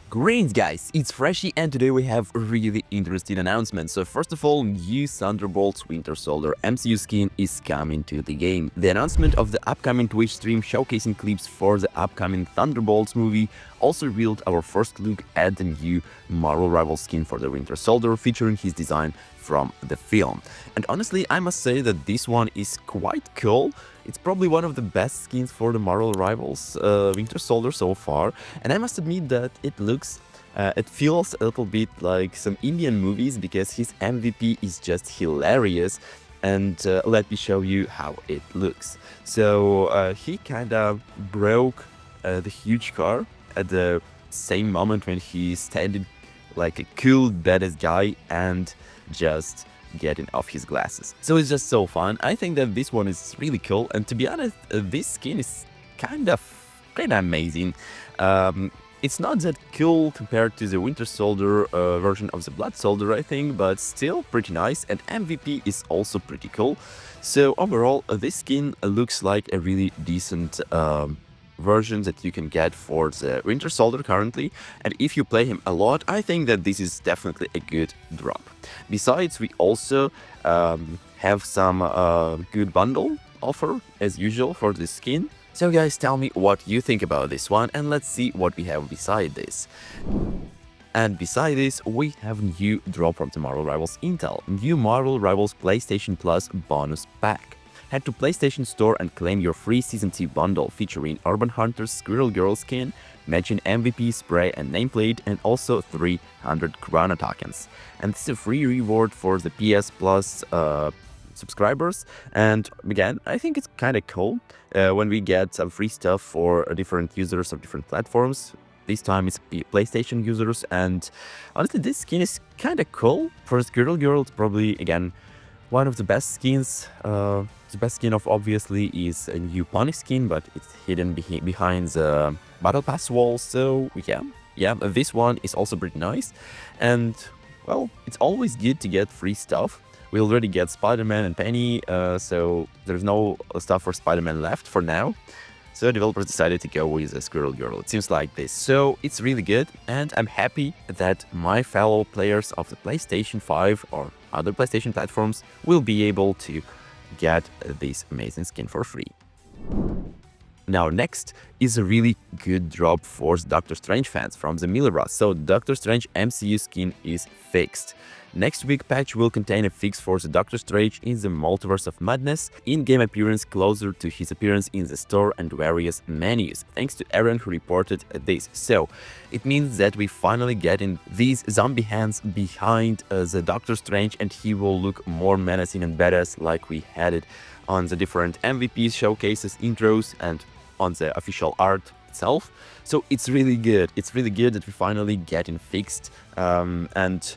Greetings guys, it's Freshy and today we have a really interesting announcement. So first of all, new Thunderbolts Winter Soldier MCU skin is coming to the game. The announcement of the upcoming Twitch stream showcasing clips for the upcoming Thunderbolts movie also revealed our first look at the new Marvel Rivals skin for the Winter Soldier featuring his design from the film. And honestly, I must say that this one is quite cool. It's probably one of the best skins for the Marvel Rivals Winter Soldier so far, and I must admit that it feels a little bit like some Indian movies because his MVP is just hilarious. And let me show you how it looks. So he kind of broke the huge car at the same moment when he standing like a cool badass guy and just getting off his glasses. So it's just so fun. I think that this one is really cool, and to be honest, this skin is kind of amazing. It's not that cool compared to the Winter Soldier version of the Blood Soldier, I think, but still pretty nice, and MVP is also pretty cool. So overall, this skin looks like a really decent version that you can get for the Winter Soldier currently, and if you play him a lot, I think that this is definitely a good drop. Besides, we also have some good bundle offer as usual for this skin. So guys, tell me what you think about this one, and let's see what we have beside this. And beside this, we have new drop from the Marvel Rivals Intel, new Marvel Rivals PlayStation Plus bonus pack. Head to PlayStation Store and claim your free Season 2 bundle featuring Urban Hunter's Squirrel Girl skin, matching MVP spray and nameplate, and also 300 Chrono tokens. And this is a free reward for the PS Plus subscribers, and again, I think it's kind of cool when we get some free stuff for different users of different platforms. This time it's PlayStation users, and honestly, this skin is kind of cool. For Squirrel Girl, it's probably, again, one of the best skins. The best skin of obviously is a new pony skin, but it's hidden behind the Battle Pass wall, so yeah, this one is also pretty nice. And well, it's always good to get free stuff. We already get Spider-Man and Penny, so there's no stuff for Spider-Man left for now. So developers decided to go with a Squirrel Girl. It seems like this. So it's really good, and I'm happy that my fellow players of the PlayStation 5 or other PlayStation platforms will be able to get this amazing skin for free. Now next is a really good drop for Doctor Strange fans from the Millerus. So Doctor Strange MCU skin is fixed. Next week patch will contain a fix for the Doctor Strange in the Multiverse of Madness, in-game appearance closer to his appearance in the store and various menus, thanks to Aaron who reported this. So it means that we finally getting these zombie hands behind the Doctor Strange, and he will look more menacing and badass like we had it on the different MVPs, showcases, intros, and on the official art itself. So it's really good. It's really good that we finally getting fixed, and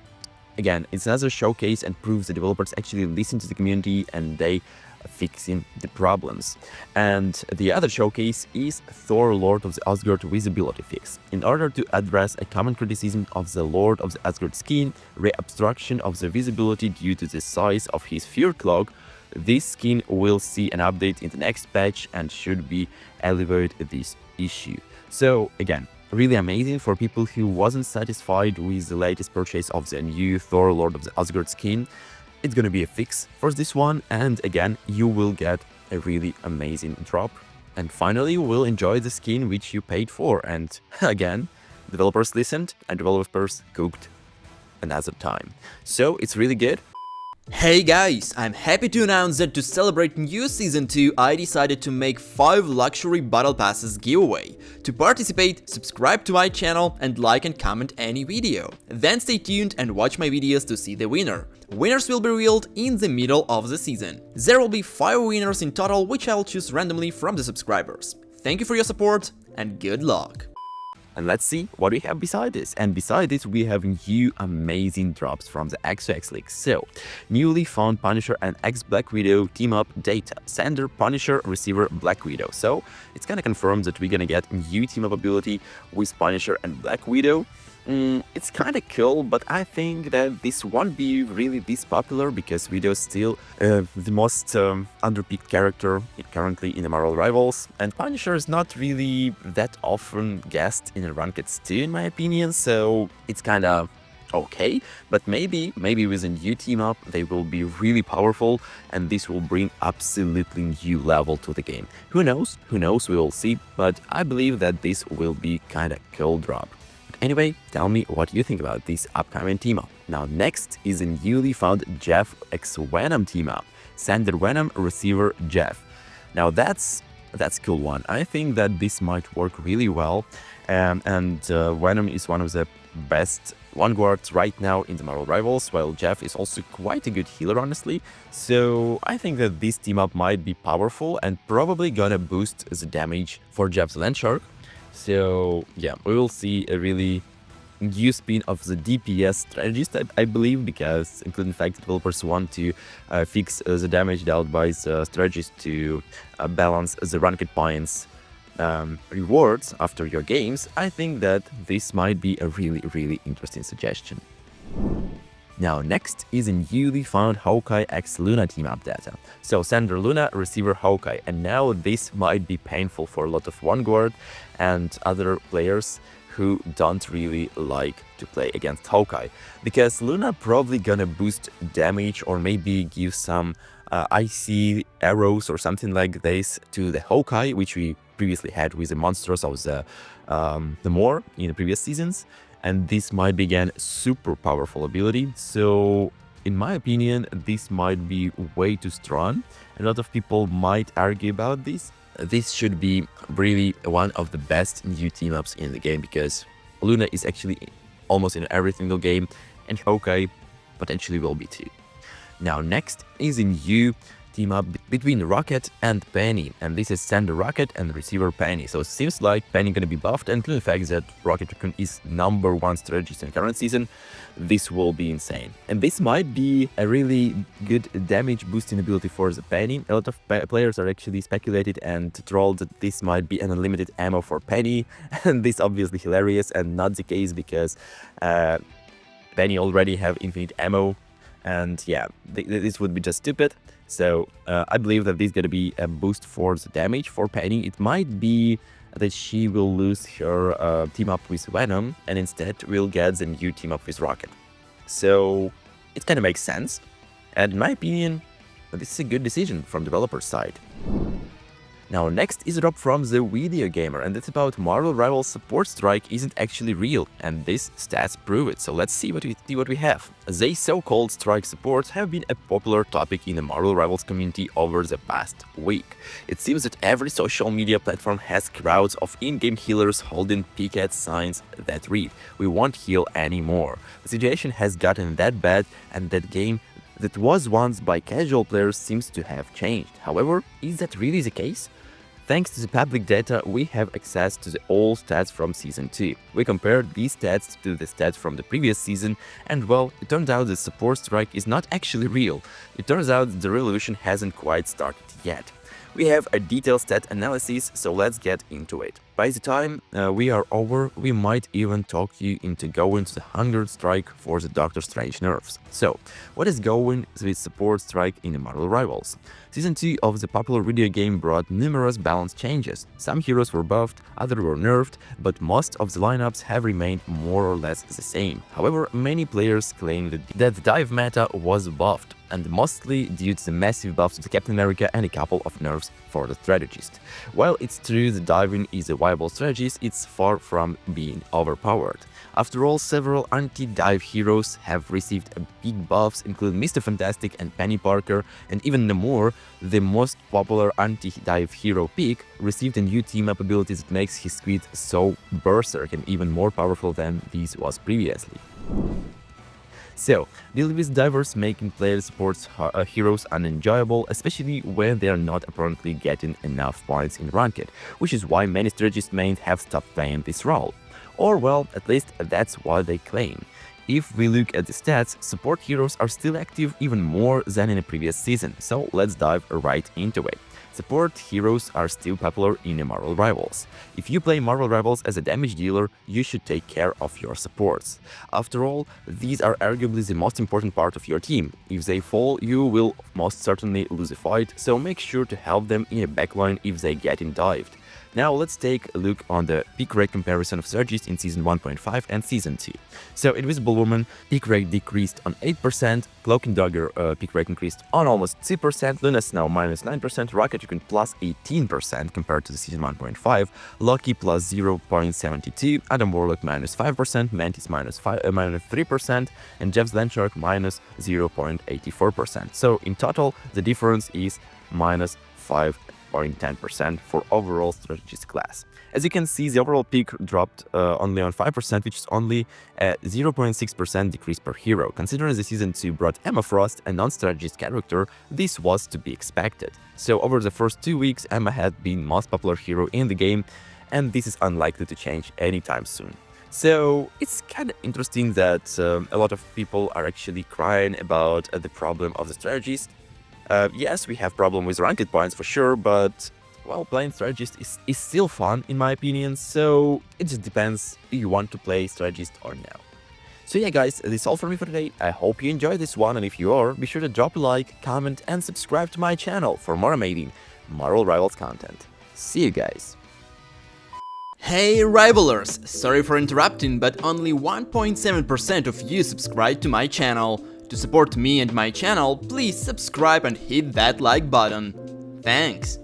again, it's another showcase and proves the developers actually listen to the community and they fixing the problems. And the other showcase is Thor Lord of the Asgard visibility fix. In order to address a common criticism of the Lord of the Asgard skin, re-obstruction of the visibility due to the size of his Fear Cloak, this skin will see an update in the next patch and should be alleviate this issue. So again, really amazing for people who wasn't satisfied with the latest purchase of the new Thor Lord of the Asgard skin. It's gonna be a fix for this one, and again, you will get a really amazing drop. And finally, you will enjoy the skin which you paid for. And again, developers listened and developers cooked another time. So it's really good. Hey guys, I'm happy to announce that to celebrate new Season 2, I decided to make 5 luxury Battle Passes giveaway. To participate, subscribe to my channel and like and comment any video. Then stay tuned and watch my videos to see the winner. Winners will be revealed in the middle of the season. There will be 5 winners in total, which I'll choose randomly from the subscribers. Thank you for your support and good luck! And let's see what we have beside this. And beside this, we have new amazing drops from the XOX League. So, newly found Punisher and ex-Black Widow team-up data. Sender, Punisher, Receiver, Black Widow. So, it's kind of confirmed that we're gonna get new team-up ability with Punisher and Black Widow. It's kind of cool, but I think that this won't be really this popular because Video's still the most underpicked character currently in the Marvel Rivals, and Punisher is not really that often guest in Ranked 2 in my opinion, so it's kind of okay, but maybe with a new team up they will be really powerful and this will bring absolutely new level to the game. Who knows, we will see, but I believe that this will be kinda cool drop. Anyway, tell me what you think about this upcoming team up. Now next is a newly found Jeff x Venom team up, Sender Venom receiver Jeff. Now that's cool one. I think that this might work really well, and Venom is one of the best vanguards right now in the Marvel Rivals, while Jeff is also quite a good healer honestly, so I think that this team up might be powerful and probably gonna boost the damage for Jeff's Landshark. So yeah, we will see a really new spin of the DPS strategist, I believe, because including the fact developers want to fix the damage dealt by the strategist to balance the ranked points rewards after your games. I think that this might be a really interesting suggestion. Now next is a newly found Hawkeye x Luna team up data. So Sender Luna, receiver Hawkeye, and now this might be painful for a lot of Vanguard and other players who don't really like to play against Hawkeye, because Luna probably gonna boost damage or maybe give some icy arrows or something like this to the Hawkeye, which we previously had with the monsters of the Moor in the previous seasons, and this might be again super powerful ability. So in my opinion, this might be way too strong. A lot of people might argue about this. This should be really one of the best new team-ups in the game, because Luna is actually almost in every single game, and Hawkeye potentially will be too. Now next is a new team-up between Rocket and Penny, and this is Sender Rocket and receiver Penny. So it seems like Penny gonna be buffed, and the fact that Rocket Raccoon is #1 strategist in the current season, this will be insane. And this might be a really good damage boosting ability for the Penny. A lot of players are actually speculated and trolled that this might be an unlimited ammo for Penny, and this obviously hilarious and not the case, because Penny already have infinite ammo, and yeah, this would be just stupid. So I believe that this is going to be a boost for the damage for Penny. It might be that she will lose her team up with Venom and instead will get the new team up with Rocket. So it kind of makes sense, and in my opinion, this is a good decision from developer's side. Now next is a drop from the Video Gamer, and it's about Marvel Rivals support strike isn't actually real, and these stats prove it. So let's see what we have. They so-called strike supports have been a popular topic in the Marvel Rivals community over the past week. It seems that every social media platform has crowds of in-game healers holding picket signs that read, "We won't heal anymore." The situation has gotten that bad, and that game that was once by casual players seems to have changed. However, is that really the case? Thanks to the public data, we have access to all stats from Season 2. We compared these stats to the stats from the previous season, and well, it turns out the support strike is not actually real. It turns out the revolution hasn't quite started yet. We have a detailed stat analysis, so let's get into it. By the time we are over, we might even talk you into going to the Hunger Strike for the Doctor Strange nerfs. So, what is going with support strike in the Marvel Rivals? Season 2 of the popular video game brought numerous balance changes. Some heroes were buffed, others were nerfed, but most of the lineups have remained more or less the same. However, many players claim that the dive meta was buffed, and mostly due to the massive buffs to Captain America and a couple of nerfs for the strategist. While it's true the diving is a viable strategist, it's far from being overpowered. After all, several anti-dive heroes have received big buffs, including Mr. Fantastic and Penny Parker, and even Namor, the most popular anti-dive hero pick, received a new team-up ability that makes his squid so berserk and even more powerful than this was previously. So, deal with divers making player supports heroes unenjoyable, especially when they are not apparently getting enough points in Ranked, which is why many strategist mains have stopped playing this role. Or well, at least that's what they claim. If we look at the stats, support heroes are still active even more than in the previous season, so let's dive right into it. Support heroes are still popular in the Marvel Rivals. If you play Marvel Rivals as a damage dealer, you should take care of your supports. After all, these are arguably the most important part of your team. If they fall, you will most certainly lose a fight, so make sure to help them in a backline if they get dived. Now let's take a look on the pick rate comparison of strategists in Season 1.5 and Season 2. So Invisible Woman pick rate decreased on 8%, Cloak and Dagger pick rate increased on almost 2%, Luna Snow minus 9%, Rocket Raccoon plus 18% compared to the Season 1.5, Loki plus 0.72, Adam Warlock minus 5%, Mantis minus 3%, and Jeff's Landshark minus 0.84%. So in total, the difference is minus 5.10% for overall strategist class. As you can see, the overall peak dropped only on 5%, which is only a 0.6% decrease per hero. Considering the Season 2 brought Emma Frost, a non-strategist character, this was to be expected. So over the first 2 weeks, Emma had been most popular hero in the game, and this is unlikely to change anytime soon. So it's kind of interesting that a lot of people are actually crying about the problem of the strategist. Yes, we have problem with ranked points for sure, but well, playing strategist is still fun in my opinion, so it just depends if you want to play strategist or no. So yeah guys, that's all for me for today. I hope you enjoyed this one, and if you are, be sure to drop a like, comment and subscribe to my channel for more amazing Marvel Rivals content. See you guys! Hey Rivalers! Sorry for interrupting, but only 1.7% of you subscribe to my channel. To support me and my channel, please subscribe and hit that like button. Thanks!